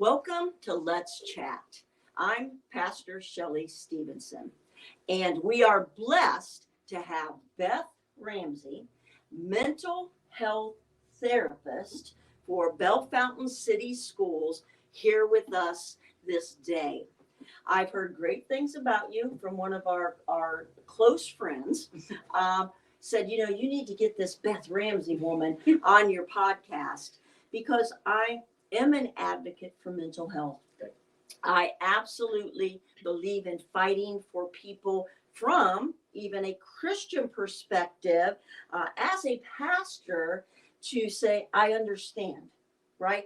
Welcome to Let's Chat. I'm Pastor Shelley Stephenson, and we are blessed to have Beth Ramsey, mental health therapist for Bellefontaine City Schools, here with us this day. I've heard great things about you from one of our close friends. Said, you need to get this Beth Ramsey woman on your podcast because I am an advocate for mental health. Okay. I absolutely believe in fighting for people from even a Christian perspective, as a pastor, to say, I understand, right?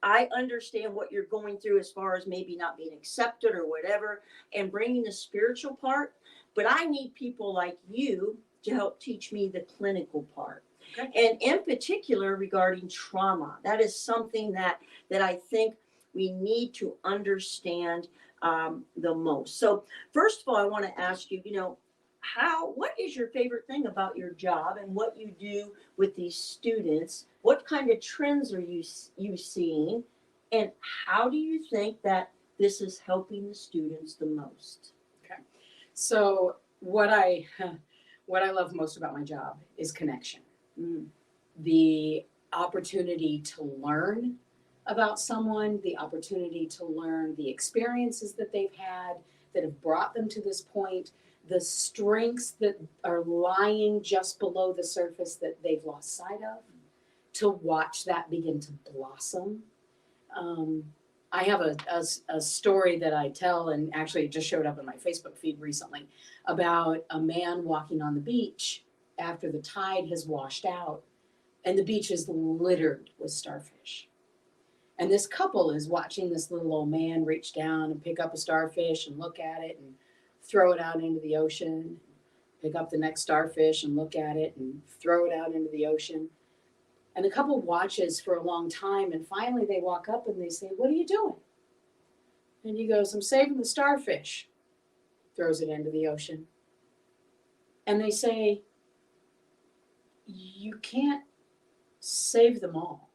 I understand what you're going through as far as maybe not being accepted or whatever, and bringing the spiritual part. But I need people like you to help teach me the clinical part. Okay. And in particular regarding trauma, that is something that I think we need to understand the most. So first of all, I want to ask you, what is your favorite thing about your job and what you do with these students? What kind of trends are you seeing? And how do you think that this is helping the students the most? Okay. So what I love most about my job is connection. The opportunity to learn about someone, the opportunity to learn the experiences that they've had that have brought them to this point, the strengths that are lying just below the surface that they've lost sight of, to watch that begin to blossom. I have a story that I tell, and actually it just showed up in my Facebook feed recently, about a man walking on the beach after the tide has washed out, and the beach is littered with starfish. And this couple is watching this little old man reach down and pick up a starfish and look at it and throw it out into the ocean, pick up the next starfish and look at it and throw it out into the ocean. And the couple watches for a long time, and finally they walk up and they say, "What are you doing?" And he goes, "I'm saving the starfish." Throws it into the ocean. And they say, "You can't save them all."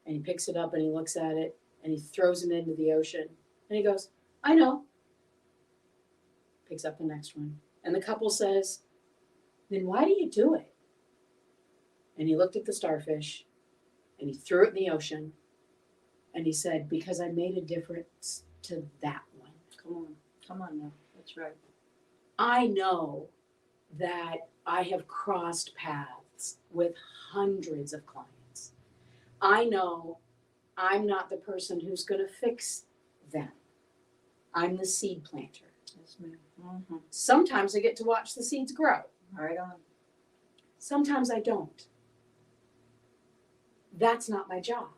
And he picks it up and he looks at it and he throws it into the ocean. And he goes, "I know." Picks up the next one. And the couple says, "Then why do you do it?" And he looked at the starfish and he threw it in the ocean. And he said, "Because I made a difference to that one." Come on now. That's right. I know that I have crossed paths with hundreds of clients. I know I'm not the person who's going to fix them. I'm the seed planter. Yes, ma'am. Mm-hmm. Sometimes I get to watch the seeds grow. Right on. Sometimes I don't. That's not my job.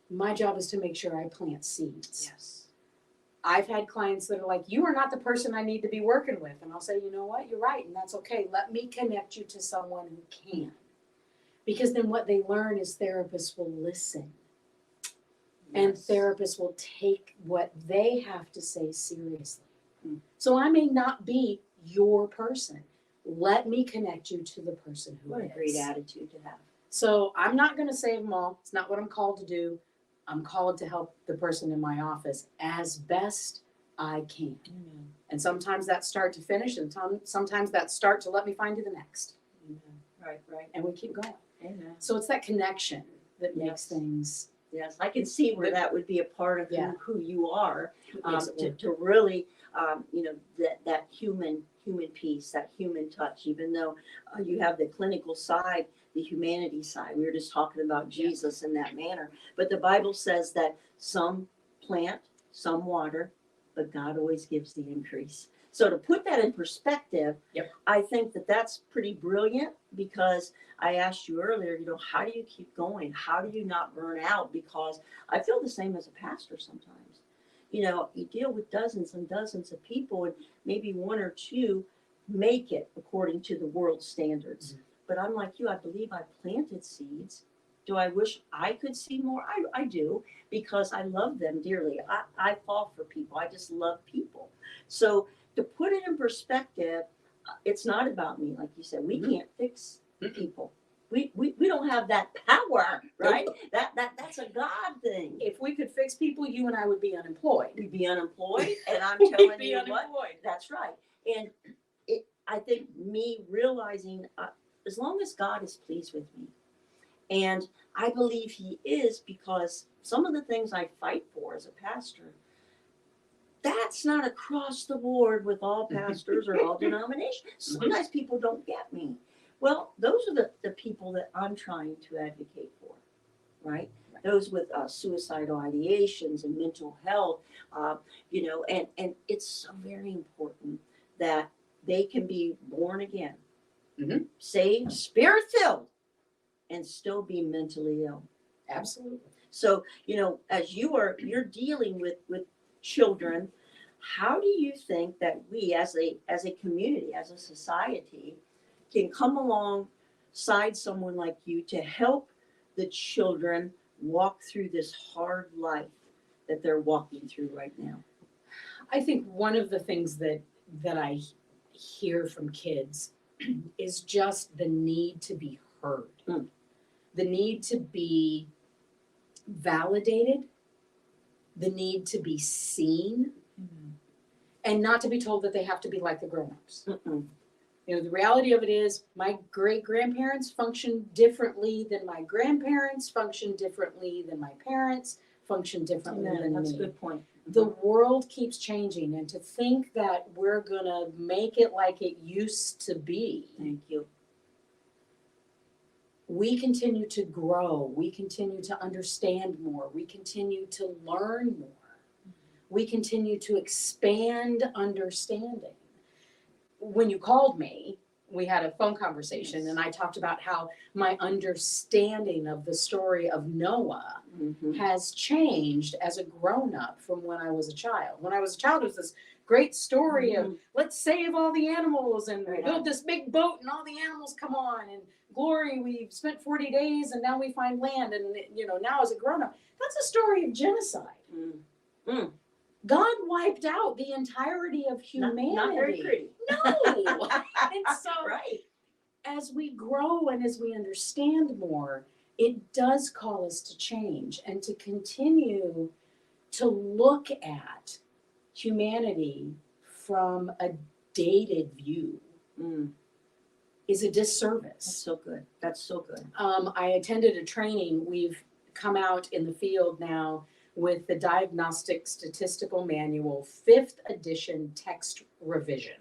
My job is to make sure I plant seeds. Yes. I've had clients that are like, "You are not the person I need to be working with." And I'll say, "You know what? You're right. And that's okay. Let me connect you to someone who can." Because then what they learn is therapists will listen. Yes. And therapists will take what they have to say seriously. So I may not be your person. Let me connect you to the person who is. What a great attitude to have. So I'm not going to save them all. It's not what I'm called to do. I'm called to help the person in my office as best I can. Amen. And sometimes that's start to finish, and sometimes that's start to let me find you the next. Amen. Right. And we keep going. Amen. So it's that connection that makes things. Yes, I can see where that would be a part of who you are, to really, that human piece, that human touch, even though you have the clinical side, the humanity side. We were just talking about Jesus in that manner. But the Bible says that some plant, some water, but God always gives the increase. So to put that in perspective, I think that that's pretty brilliant, because I asked you earlier, how do you keep going? How do you not burn out? Because I feel the same as a pastor sometimes. You deal with dozens and dozens of people, and maybe one or two make it according to the world standards. Mm-hmm. But I'm like you, I believe I planted seeds. Do I wish I could see more? I do, because I love them dearly. I fall for people. I just love people. So to put it in perspective, it's not about me, like you said. We can't fix people. we don't have that power, right? That's a God thing. If we could fix people, you and I would be unemployed. We'd be unemployed, and I'm telling be you unemployed. what, that's right. And I think me realizing, as long as God is pleased with me, and I believe He is, because some of the things I fight for as a pastor, that's not across the board with all pastors or all denominations. Sometimes people don't get me. Well, those are the people that I'm trying to advocate for, right? Those with suicidal ideations and mental health, and it's so very important that they can be born again, saved, spirit-filled, and still be mentally ill. Absolutely. So, as you're dealing with children, how do you think that we as a community, as a society, can come alongside someone like you to help the children walk through this hard life that they're walking through right now? I think one of the things that I hear from kids is just the need to be heard, the need to be validated, the need to be seen, and not to be told that they have to be like the grown-ups. The reality of it is my great-grandparents functioned differently than my grandparents, functioned differently than my parents, functioned differently than That's me. a good point. The world keeps changing, and to think that we're going to make it like it used to be. Thank you. We continue to grow. We continue to understand more. We continue to learn more. We continue to expand understanding. When you called me, we had a phone conversation, and I talked about how my understanding of the story of Noah has changed as a grown-up from when I was a child. When I was a child, it was this great story of let's save all the animals and build this big boat and all the animals come on, and glory, we've spent 40 days and now we find land, and now as a grown-up, that's a story of genocide. God wiped out the entirety of humanity. Not very pretty. No. And so right. As we grow and as we understand more, it does call us to change and to continue to look at humanity from a dated view is a disservice. That's so good. That's so good. I attended a training. We've come out in the field now with the Diagnostic Statistical Manual 5th edition text revision.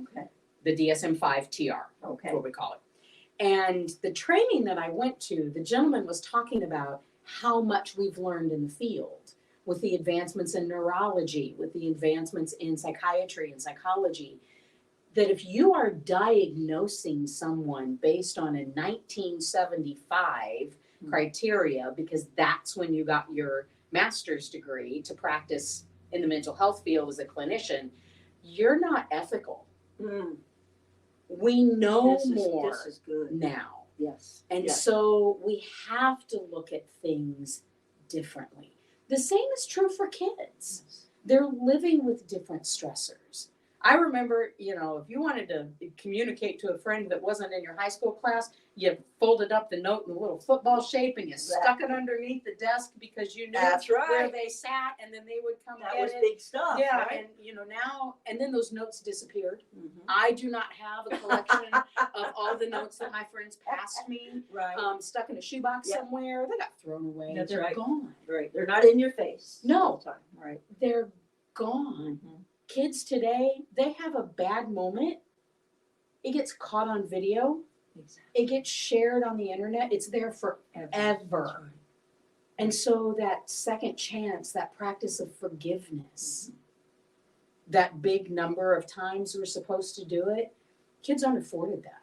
Okay. The DSM-5 TR, Okay. that's what we call it. And the training that I went to, the gentleman was talking about how much we've learned in the field with the advancements in neurology, with the advancements in psychiatry and psychology, that if you are diagnosing someone based on a 1975 criteria, because that's when you got your master's degree to practice in the mental health field as a clinician, you're not ethical. We know more This is good. now. Yes. And so we have to look at things differently. The same is true for kids. They're living with different stressors. I remember, if you wanted to communicate to a friend that wasn't in your high school class, you folded up the note in a little football shape and you stuck it underneath the desk because you knew where they sat, and then they would come That get was it. big stuff. Yeah, right? and now, and then those notes disappeared. I do not have a collection of all the notes that my friends passed me, Right. stuck in a shoebox somewhere. They got thrown away. That's They're right. gone. Right. They're not in your face. No. all the time. Right. They're gone. Kids today, they have a bad moment. It gets caught on video. Exactly. It gets shared on the internet. It's there forever. Right. And so that second chance, that practice of forgiveness, that big number of times we're supposed to do it, kids aren't afforded that.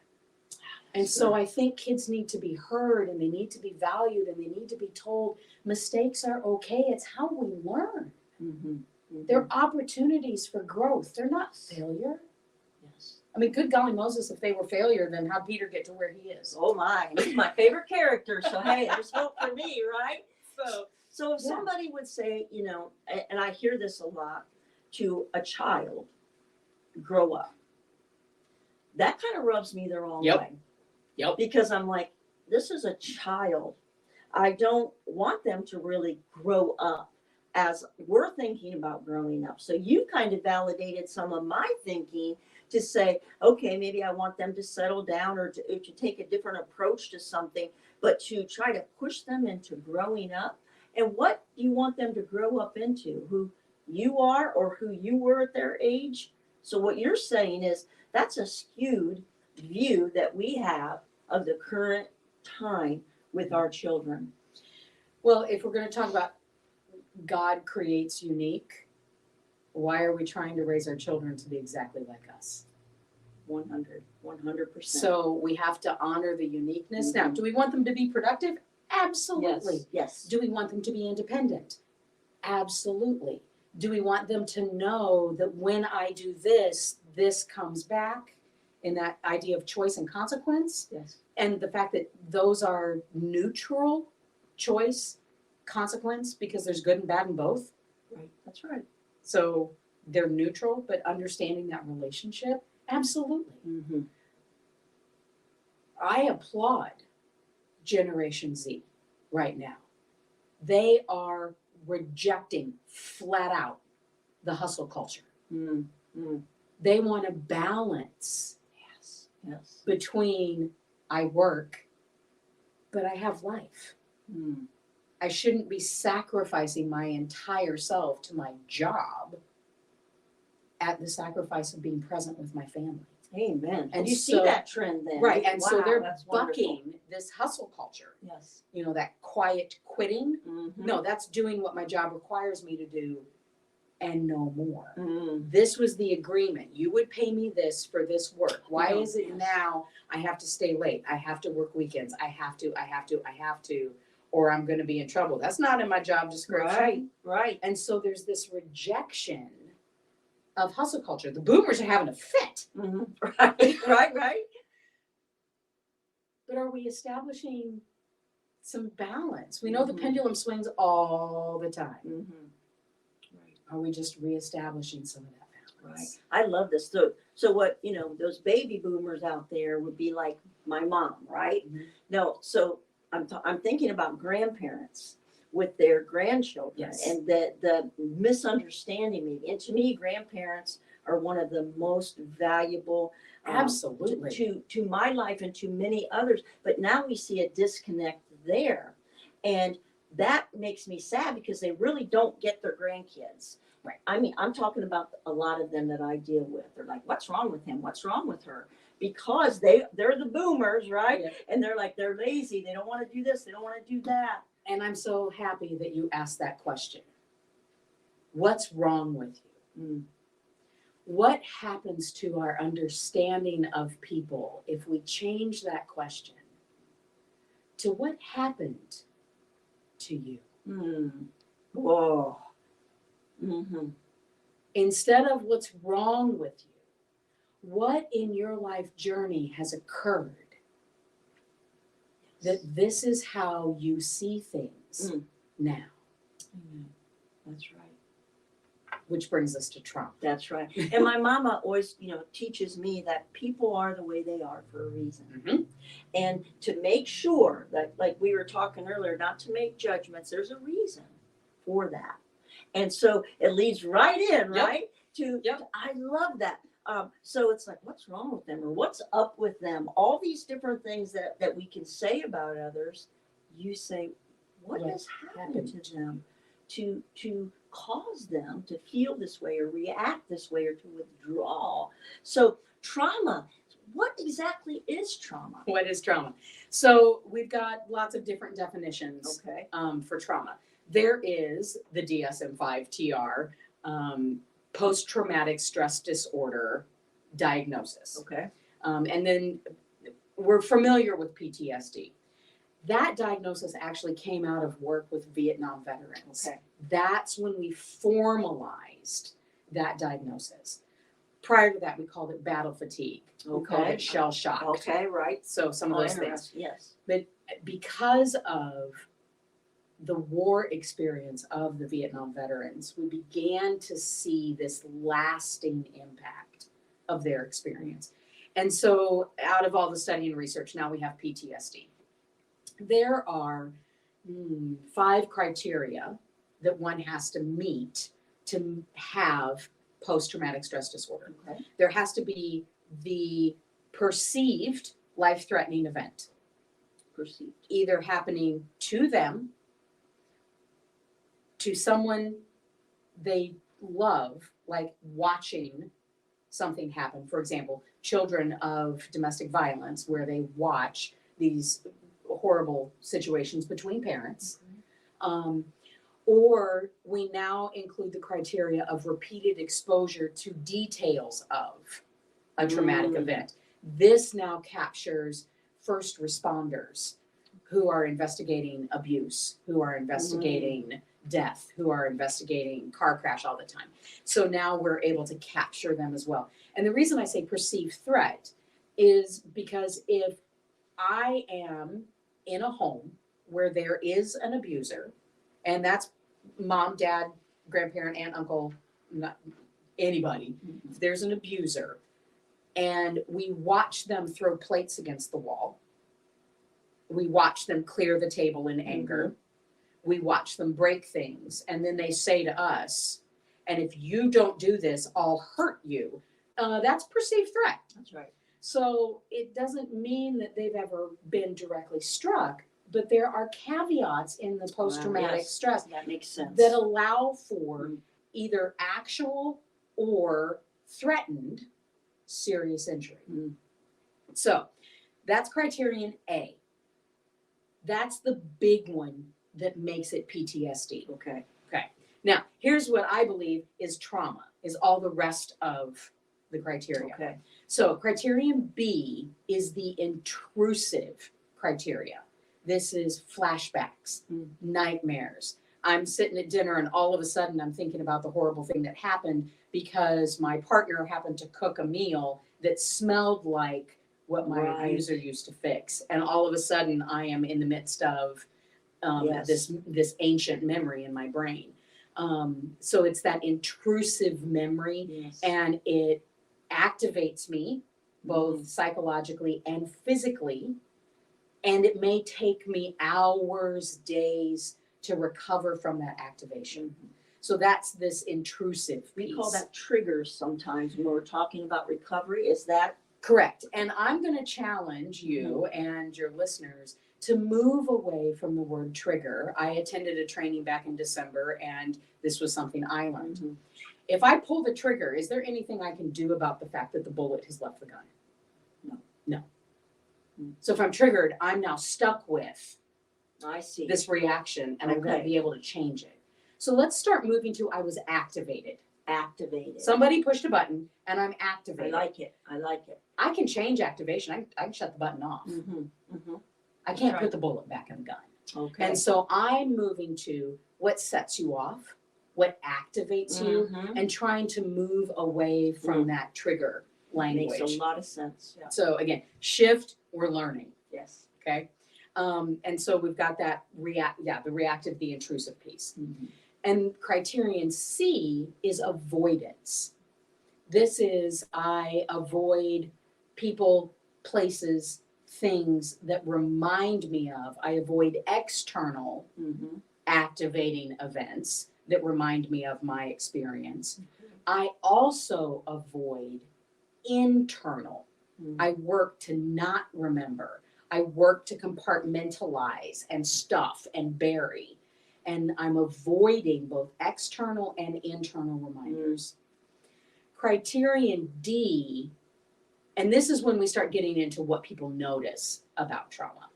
And so I think kids need to be heard, and they need to be valued, and they need to be told mistakes are okay. It's how we learn. They're opportunities for growth. They're not failure. Yes. I mean, good golly Moses, if they were failure, then how'd Peter get to where he is? Oh my, he's my favorite character. So hey, there's hope for me, right? So if somebody would say, and I hear this a lot, to a child, grow up. That kind of rubs me the wrong way. Yep. Because I'm like, this is a child. I don't want them to really grow up as we're thinking about growing up. So you kind of validated some of my thinking to say, okay, maybe I want them to settle down or to take a different approach to something, but to try to push them into growing up. And what do you want them to grow up into? Who you are or who you were at their age? So what you're saying is that's a skewed view that we have of the current time with our children. Well, if we're going to talk about God creates unique, why are we trying to raise our children to be exactly like us? 100%. So we have to honor the uniqueness. Now, do we want them to be productive? Absolutely. Yes. Do we want them to be independent? Absolutely. Do we want them to know that when I do this, this comes back in that idea of choice and consequence? Yes. And the fact that those are neutral choice, consequence, because there's good and bad in both. Right. That's right. So they're neutral, but understanding that relationship, absolutely. Mm-hmm. I applaud Generation Z right now. They are rejecting flat out the hustle culture. Mm-hmm. They want to balance Yes. between I work, but I have life. Mm. I shouldn't be sacrificing my entire self to my job at the sacrifice of being present with my family. Amen. And you see so- that trend then. Right, and so Wow, they're that's wonderful. bucking this hustle culture. Yes. You know, that quiet quitting. Mm-hmm. No, that's doing what my job requires me to do and no more. Mm. This was the agreement. You would pay me this for this work. Why Yeah. is it now I have to stay late? I have to work weekends. I have to, or I'm going to be in trouble. That's not in my job description. Right. And so there's this rejection of hustle culture. The boomers are having a fit. Mm-hmm. Right. But are we establishing some balance? We know the Mhm. pendulum swings all the time. Mm-hmm. Right. Are we just reestablishing some of that balance? I love this. So what, those baby boomers out there would be like my mom, right? Mhm. No, so I'm thinking about grandparents with their grandchildren. Yes. And the misunderstanding maybe. And to me, grandparents are one of the most valuable Absolutely. to my life and to many others. But now we see a disconnect there. And that makes me sad because they really don't get their grandkids. Right. I mean, I'm talking about a lot of them that I deal with. They're like, what's wrong with him? What's wrong with her? Because they're the boomers, right? Yeah. And they're like, they're lazy. They don't want to do this. They don't want to do that. And I'm so happy that you asked that question. What's wrong with you? Mm. What happens to our understanding of people if we change that question to what happened to you? Mm. Whoa. Mm-hmm. Instead of what's wrong with you, what in your life journey has occurred that this is how you see things now? Mm. That's right. Which brings us to trauma. That's right. And my mama always, teaches me that people are the way they are for a reason. Mm-hmm. And to make sure that, like we were talking earlier, not to make judgments, there's a reason for that. And so it leads right in, right? I love that. So it's like, what's wrong with them or what's up with them? All these different things that we can say about others. You say, what has happened to them to cause them to feel this way or react this way or to withdraw? So trauma, what exactly is trauma? What is trauma? So we've got lots of different definitions Okay. For trauma. There is the DSM-5 TR, post-traumatic stress disorder diagnosis. Okay. And then we're familiar with PTSD. That diagnosis actually came out of work with Vietnam veterans. Okay. That's when we formalized that diagnosis. Prior to that, we called it battle fatigue. We called it shell shock. Okay, right. So some of those things. Yes. But because of the war experience of the Vietnam veterans, we began to see this lasting impact of their experience. And so out of all the study and research, now we have PTSD. There are 5 criteria that one has to meet to have post-traumatic stress disorder. Okay. There has to be the perceived life-threatening event, Perceived. either happening to them, to someone they love, like watching something happen. For example, children of domestic violence, where they watch these horrible situations between parents. Or we now include the criteria of repeated exposure to details of a traumatic event. This now captures first responders who are investigating abuse, who are investigating death, who are investigating car crash all the time. So now we're able to capture them as well. And the reason I say perceived threat is because if I am in a home where there is an abuser, and that's mom, dad, grandparent, aunt, uncle, not anybody, if there's an abuser, and we watch them throw plates against the wall, we watch them clear the table in anger, we watch them break things, and then they say to us, and if you don't do this, I'll hurt you. That's perceived threat. That's right. So it doesn't mean that they've ever been directly struck, but there are caveats in the post-traumatic yes. stress That makes sense. that allow for either actual or threatened serious injury. So that's criterion A. That's the big one that makes it PTSD. Okay. Okay. Now, here's what I believe is trauma, is all the rest of the criteria. Okay. So criterion B is the intrusive criteria. This is flashbacks, nightmares. I'm sitting at dinner and all of a sudden I'm thinking about the horrible thing that happened because my partner happened to cook a meal that smelled like what my abuser used to fix. And all of a sudden I am in the midst of this ancient memory in my brain. So it's that intrusive memory, and it activates me both psychologically and physically. And it may take me hours, days to recover from that activation. So that's this intrusive piece. We call that triggers sometimes when we're talking about recovery. Is that correct? And I'm going to challenge you and your listeners to move away from the word trigger. I attended a training back in December, and this was something I learned. If I pull the trigger, is there anything I can do about the fact that the bullet has left the gun? No. So if I'm triggered, I'm now stuck with this reaction, and I'm going to be able to change it. So let's start moving to I was activated. Somebody pushed a button, and I'm activated. I like it. I can change activation. I can shut the button off. I can't put the bullet back in the gun. Okay. And so I'm moving to what sets you off, what activates you, and trying to move away from that trigger language. Makes a lot of sense. Yeah. So again, shift, we're learning. Yes. Okay. And so we've got that the reactive, the intrusive piece. And criterion C is avoidance. This is I avoid people, places, things that remind me of. I avoid external activating events that remind me of my experience. I also avoid internal. I work to not remember. I work to compartmentalize and stuff and bury. And I'm avoiding both external and internal reminders. Criterion D, and this is when we start getting into what people notice about trauma.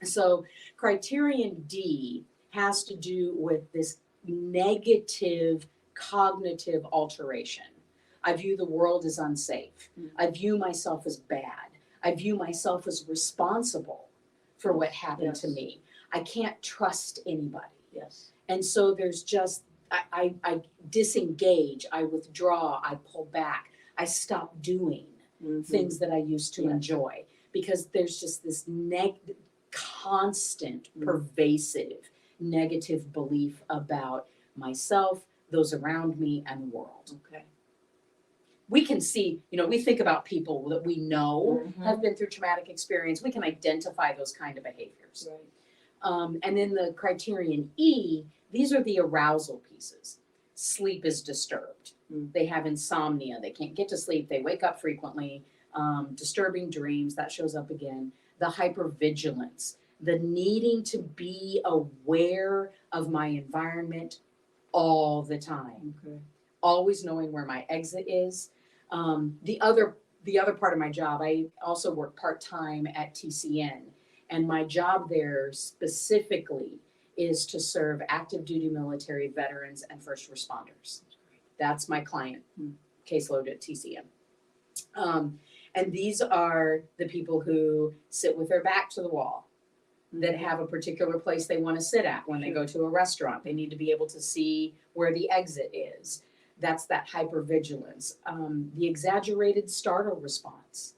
So criterion D has to do with this negative cognitive alteration. I view the world as unsafe. I view myself as bad. I view myself as responsible for what happened to me. I can't trust anybody. Yes. And so there's just, I disengage, I withdraw, I pull back, I stop doing things that I used to enjoy, because there's just this constant, pervasive negative belief about myself, those around me, and the world. Okay. we can see, we think about people that we know Mhm. have been through traumatic experience. We can identify those kind of behaviors. Right. And then the criterion E, these are the arousal pieces. Sleep is disturbed. They have insomnia. They can't get to sleep. They wake up frequently. Disturbing dreams, that shows up again. The hypervigilance, the needing to be aware of my environment all the time. Okay. Always knowing where my exit is. The other part of my job, I also work part-time at TCN, and my job there specifically is to serve active duty military veterans and first responders. That's my client caseload at TCN. And these are the people who sit with their back to the wall, that have a particular place they want to sit at when they go to a restaurant. They need to be able to see where the exit is. That's that hypervigilance. The exaggerated startle response.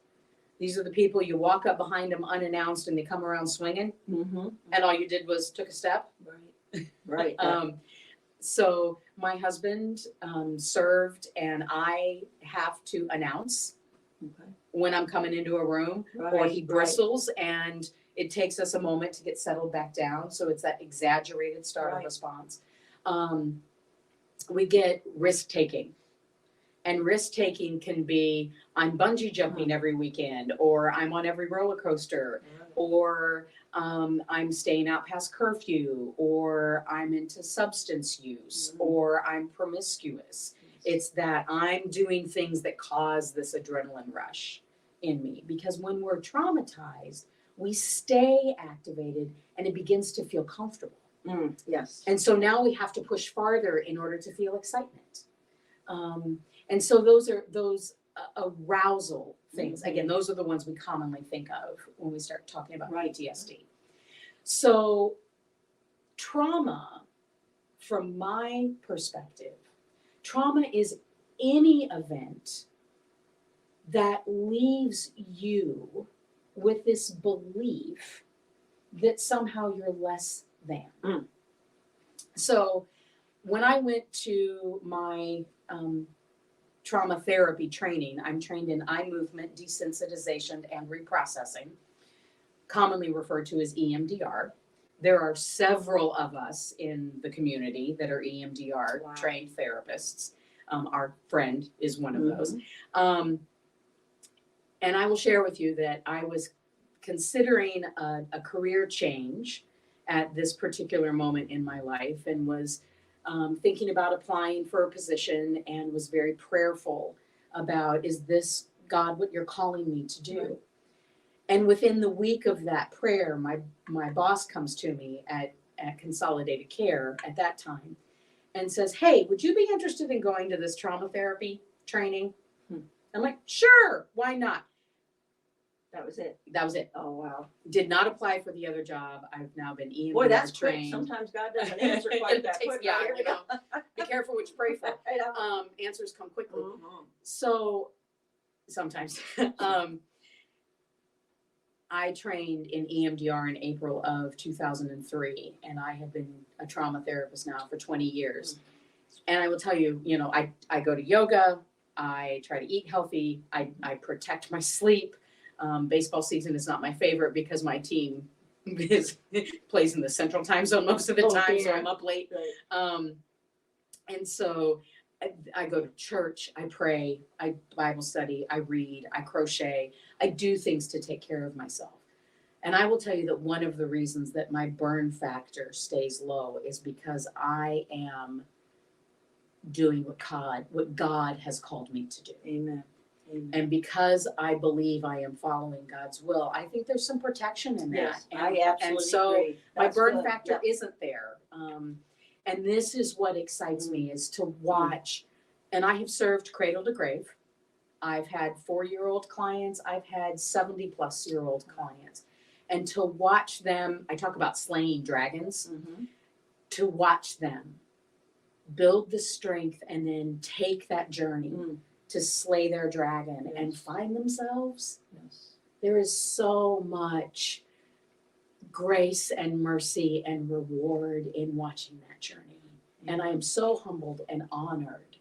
These are the people you walk up behind them unannounced and they come around swinging, and all you did was took a step. Right. So my husband served, and I have to announce when I'm coming into a room, or he bristles, and it takes us a moment to get settled back down. So it's that exaggerated startle response. We get risk taking. And risk taking can be, I'm bungee jumping every weekend, or I'm on every roller coaster, or I'm staying out past curfew, or I'm into substance use, or I'm promiscuous. It's that I'm doing things that cause this adrenaline rush in me. Because when we're traumatized, we stay activated and it begins to feel comfortable. Yes. And so now we have to push farther in order to feel excitement. And so those arousal things, again, those are the ones we commonly think of when we start talking about PTSD. So trauma, from my perspective, trauma is any event that leaves you with this belief that somehow you're less than. So when I went to my trauma therapy training, I'm trained in eye movement desensitization and reprocessing, commonly referred to as EMDR. There are several of us in the community that are EMDR trained therapists. Our friend is one of those. And I will share with you that I was considering a career change at this particular moment in my life, and was thinking about applying for a position, and was very prayerful about, is this, God, what you're calling me to do? And within the week of that prayer, my boss comes to me at Consolidated Care at that time and says, hey, would you be interested in going to this trauma therapy training? I'm like, sure, why not? That was it. That was it. Oh, wow. Did not apply for the other job. I've now been EMDR Boy, that's trained. quick. Sometimes God doesn't answer quite that quick. Yeah, you know. Be careful what you pray for. Answers come quickly. So sometimes. I trained in EMDR in April of 2003, and I have been a trauma therapist now for 20 years. And I will tell you, I go to yoga. I try to eat healthy. I protect my sleep. Baseball season is not my favorite because my team plays in the central time zone most of the time, so I'm up late. And so I go to church, I pray, I Bible study, I read, I crochet, I do things to take care of myself. And I will tell you that one of the reasons that my burn factor stays low is because I am doing what God has called me to do. Amen. And because I believe I am following God's will, I think there's some protection in that. Yes, I absolutely and so agree. my That's burn good. factor isn't there. And this is what excites me, is to watch. And I have served cradle to grave. I've had 4-year-old clients. I've had 70-plus-year-old clients. And to watch them, I talk about slaying dragons, to watch them build the strength and then take that journey to slay their dragon and find themselves. There is so much grace and mercy and reward in watching that journey. And I am so humbled and honored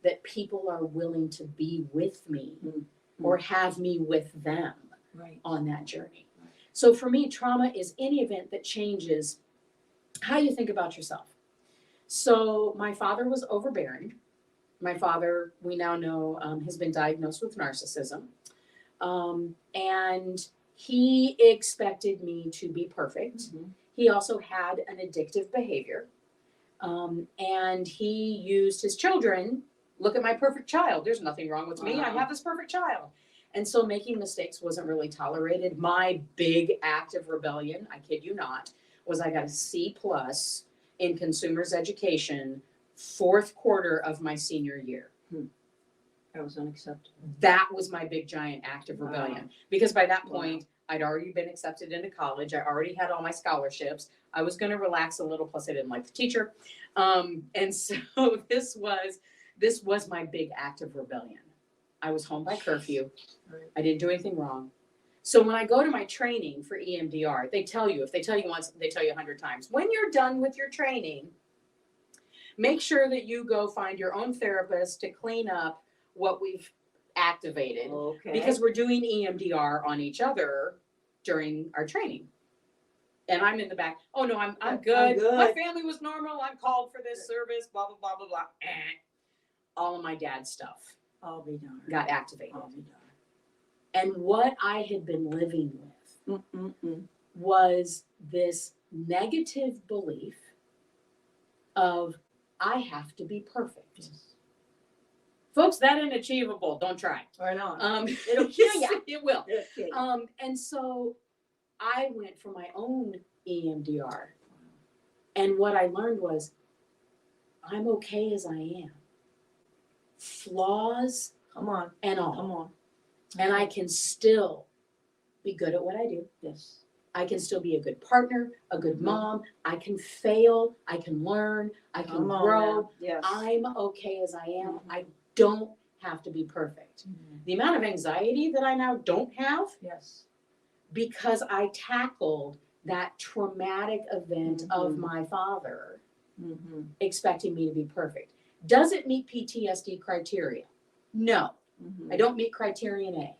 that people are willing to be with me Mm-hmm. or have me with them Right. on that journey. So for me, trauma is any event that changes how you think about yourself. So my father was overbearing. My father, we now know, has been diagnosed with narcissism. And he expected me to be perfect. Mm-hmm. He also had an addictive behavior. And he used his children, look at my perfect child. There's nothing wrong with me. I have this perfect child. And so making mistakes wasn't really tolerated. My big act of rebellion, I kid you not, was I got a C+ in consumer's education, 4th quarter of my senior year. That was unacceptable. That was my big giant act of rebellion. Wow. Because by that point, I'd already been accepted into college. I already had all my scholarships. I was going to relax a little. Plus I didn't like the teacher. And so this was my big act of rebellion. I was home by curfew. Right. I didn't do anything wrong. So when I go to my training for EMDR, they tell you, if they tell you once, they tell you 100 times. When you're done with your training, make sure that you go find your own therapist to clean up what we've activated. Okay. Because we're doing EMDR on each other during our training. And I'm in the back. Oh no, I'm good. My family was normal. I'm called for this service, blah, blah, blah, blah, blah. All of my dad's stuff I'll be darned. got activated. I'll be darned. And what I had been living with Mm-mm-mm. was this negative belief of I have to be perfect. Yes. Folks, that ain't achievable. Don't try. Right on. It'll kill you. It will. Okay. And so I went for my own EMDR. And what I learned was I'm okay as I am. Flaws Come on. and all. Come on. And I can still be good at what I do. Yes. I can still be a good partner, a good mom. I can fail. I can learn. I can Come on grow. now. Yes. I'm okay as I am. Mhm. I don't have to be perfect. Mhm. The amount of anxiety that I now don't have Yes. because I tackled that traumatic event of Mhm. my father Mm-hmm. expecting me to be perfect. Does it meet PTSD criteria? No. Mm-hmm. I don't meet criterion A.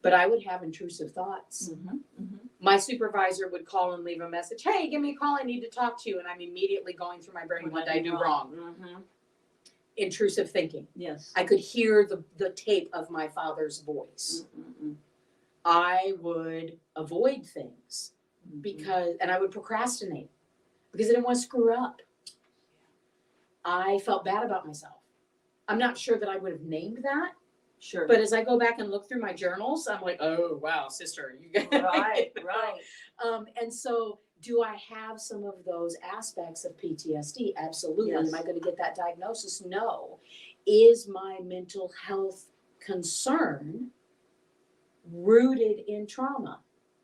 But I would have intrusive thoughts. Mm-hmm. Mm-hmm. My supervisor would call and leave a message. Hey, give me a call. I need to talk to you. And I'm immediately going through my brain. What did I do wrong? Mm-hmm. Intrusive thinking. Yes. I could hear the tape of my father's voice. Mm-mm-mm. I would avoid things and I would procrastinate because I didn't want to screw up. I felt bad about myself. I'm not sure that I would have named that, Sure. but as I go back and look through my journals, I'm like, oh, wow, sister, you got Right. Right. And so do I have some of those aspects of PTSD? Absolutely. Yes. Am I going to get that diagnosis? No. Is my mental health concern rooted in trauma?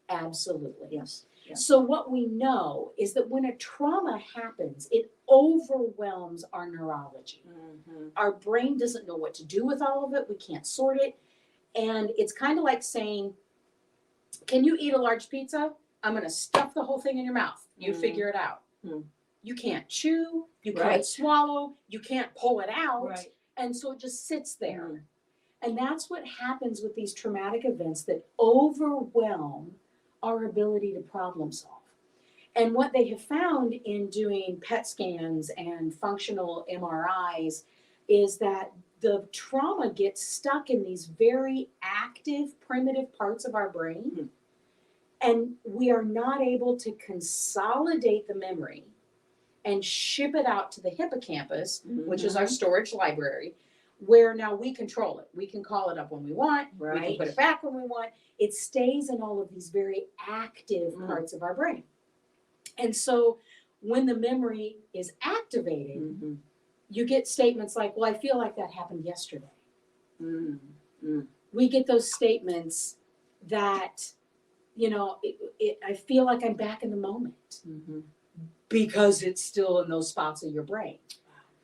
Absolutely. Yes. Yes. So what we know is that when a trauma happens, it overwhelms our neurology. Mm-hmm. Our brain doesn't know what to do with all of it. We can't sort it. And it's kind of like saying, can you eat a large pizza? I'm going to stuff the whole thing in your mouth. You figure it out. You can't chew. You can't Right. swallow. You can't pull it out. Right. And so it just sits there. And that's what happens with these traumatic events that overwhelm our ability to problem solve. And what they have found in doing PET scans and functional MRIs is that the trauma gets stuck in these very active, primitive parts of our brain. And we are not able to consolidate the memory and ship it out to the hippocampus, which is our storage library, where now we control it. We can call it up when we want. We can Right. put it back when we want. It stays in all of these very active parts of our brain. And so when the memory is activated, Mm-hmm. you get statements like, well, I feel like that happened yesterday. Mm-hmm. We get those statements that, you know, I feel like I'm back in the moment Mm-hmm. because it's still in those spots of your brain.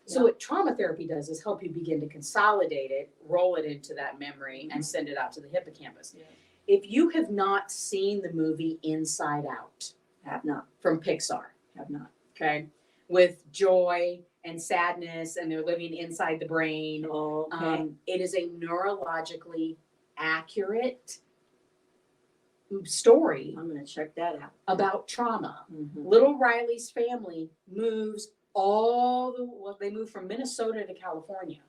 So what trauma therapy does is help you begin to consolidate it, roll it into that memory, and send it out to the hippocampus. Yeah. If you have not seen the movie Inside Out Have not. from Pixar, Have not. okay, with Joy and sadness, and they're living inside the brain. Oh, okay. It is a neurologically accurate story I'm going to check that out. about trauma. Mhm. Little Riley's family moves they moved from Minnesota to California.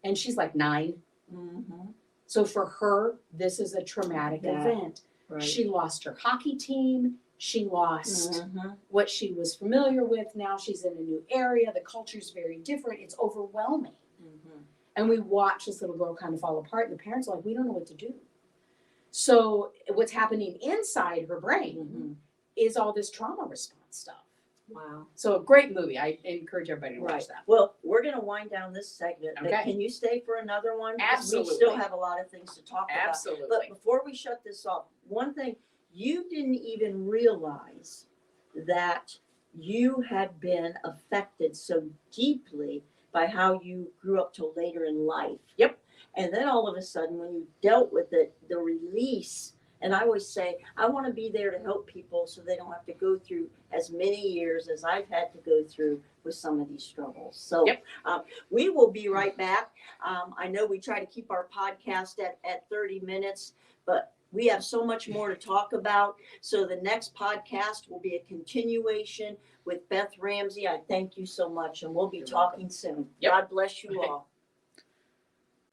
And she's like 9. Mhm. So for her, this is a traumatic Yeah. event. Right. She lost her hockey team. She lost Mhm. what she was familiar with. Now she's in a new area. The culture is very different. It's overwhelming. Mhm. And we watch this little girl kind of fall apart, and the parents are like, we don't know what to do. So what's happening inside her brain Mhm. is all this trauma response stuff. Wow. So a great movie. I encourage everybody to watch Right. that. Well, we're going to wind down this segment, but Okay. can you stay for another one? Because Absolutely. We still have a lot of things to talk about. Absolutely. But before we shut this off, one thing, you didn't even realize that you had been affected so deeply by how you grew up till later in life. Yep. And then all of a sudden, when you dealt with it, the release, and I always say, I want to be there to help people so they don't have to go through as many years as I've had to go through with some of these struggles. So Yep. We will be right back. I know we try to keep our podcast at 30 minutes, but we have so much more to talk about. So the next podcast will be a continuation with Beth Ramsey. I thank you so much, and we'll be You're talking soon. Yep. God bless you all.